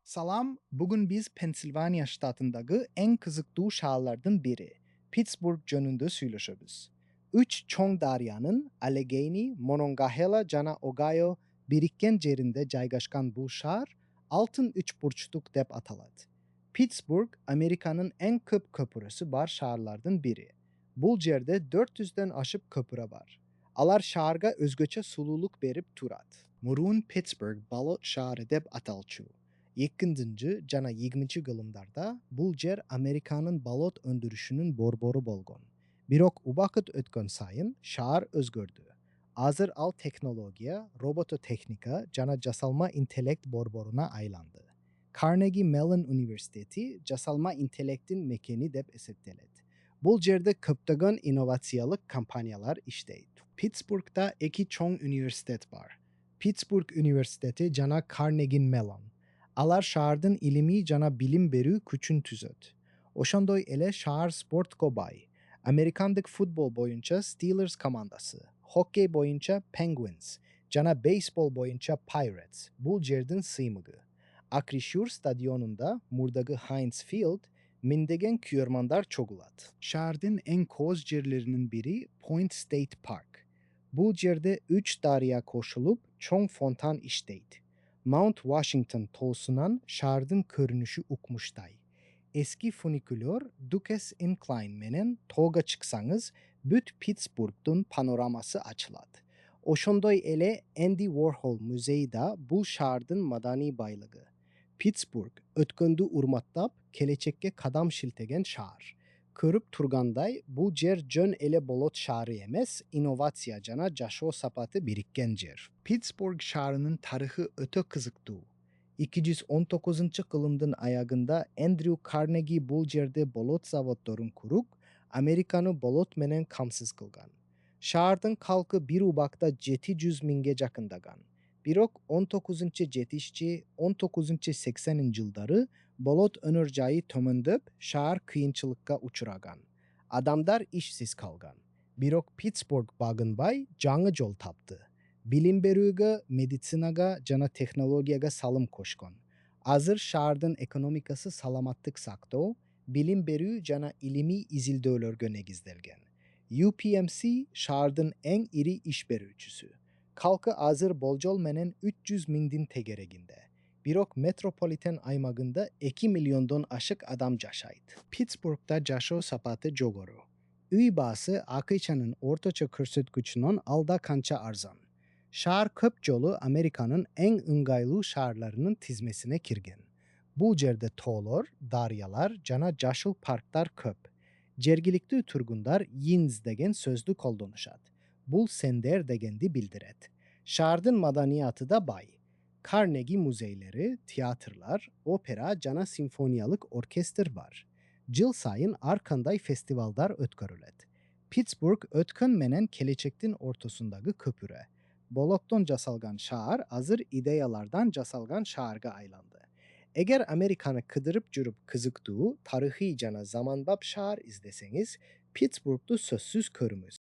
Salam, bugün biz Pensilvanya ştatındaki en kızıklı şehirlerden biri, Pittsburgh jönünde söyleşebiz. Üç çoğ daryanın Allegheny, Monongahela jana Ohio birikken yerinde jaygaşkan bu şehir, altın üç burçluk dep atalat. Pittsburgh, Amerika'nın en köp köpüresi bar şehirlerden biri. Bu yerde 400'den aşıp köpüre var. Alar şehirga özgöçe sululuk berip turat. Murun Pittsburgh balot şehri dep atalçu. 2-nji jana 20-nji gılımdarda bul jer Amerikanın balot öndürüşünün borboru bolgon. Birok ubakıt ötkön sayın şahar özgördü. Azır al teknologiya, robototehnika jana jasalma intelekt borboruna aylandı. Carnegie Mellon Üniversiteti jasalma intelektin mekeni dep esettelet. Bul jerde köptegon inovatsiyalık kampanyalar işteyt. Pittsburgh'da iki çoğ üniversitet var. Pittsburgh Üniversiteti jana Carnegie Mellon. Alar şahardın ilimi jana bilim berü küçün tüzöt. Oşandoy ele şahar sport gobay. Amerikandık futbol boyunca Steelers komandası. Hockey boyunca Penguins. Jana baseball boyunca Pirates. Bul jerdin sıymıgı. Akrişur stadyonunda murdagı Heinz Field mindegen küyormandar çogulat. Şahardın en koz yerlerinin biri Point State Park. Bu yerde 3 darya koşulup çoğ fontan işteyt. Mount Washington tolsunan şardın körünüşü ukmuştay. Eski funikülör Duques Incline menen toga çıksanız büt Pittsburgh'dun panoraması açılat. Oşondoy ele Andy Warhol Müzeyi da bu şardın madani baylığı. Pittsburgh ötköndu urmattap keleçekke kadam şiltegen şar. Körüp turganday bu cer jön ele bolot şarı emez, inovatsiya jana jaşo sapatı birikken cer. Pittsburgh şarının tarihı öte kızıktı. 219. kılımdın ayagında Andrew Carnegie bul jerde bolot zavodtorun kuruk, Amerikanı bolot menen kamsız kılgan. Şardın kalkı bir ubakta 700 minge jakındagan. Birok 19. jetişçi 19. 80. yılları bolot önörjayı tömöndöp şahar kıyınçılıkka uçuragan. Adamdar işsiz kalgan. Birok Pittsburgh bagınbay canı jol taptı. Bilim berüge, meditsinaga, jana teknologiyaga salım koşkon. Azır şahardın ekonomikası salamattık sakto, bilim berü jana ilimi izildölörgö negizdelgen. UPMC şahardın en iri iş berüçüsü. Kalkı azır bolcol menen 300 mingdin tegereginde. Birok metropoliten aymagında 2 milyondon aşık adam jaşayt. Pittsburgh'da jaşo sapatı jogoro. Üy bası akıçanın ortaça kürsütgüçünün alda kança arzan. Şahar köp jolu Amerika'nın en ıngaylı şahırlarının tizmesine kirgen. Bu jerde toğlor, daryalar, jana jaşıl parklar köp. Cergilikli turgundar yinz degen sözlü koldonuşat. Bul sender degendi bildiret. Şardın madaniyatı da bay. Carnegie muzeyleri, tiyatrlar, opera, jana sinfoniyalık orkestr var. Jıl sayın arkanday festivaldar ötkörület. Pittsburgh ötkön menen keleçektin ortasındagı köpüre. Bolokton jasalgan şahar azır ideyalardan jasalgan şaharga aylandı. Eğer Amerikanı kıdırıp cürüp kızıktığı tarihi jana zamanbap şahar izleseniz Pittsburgh'du sözsüz körümüz.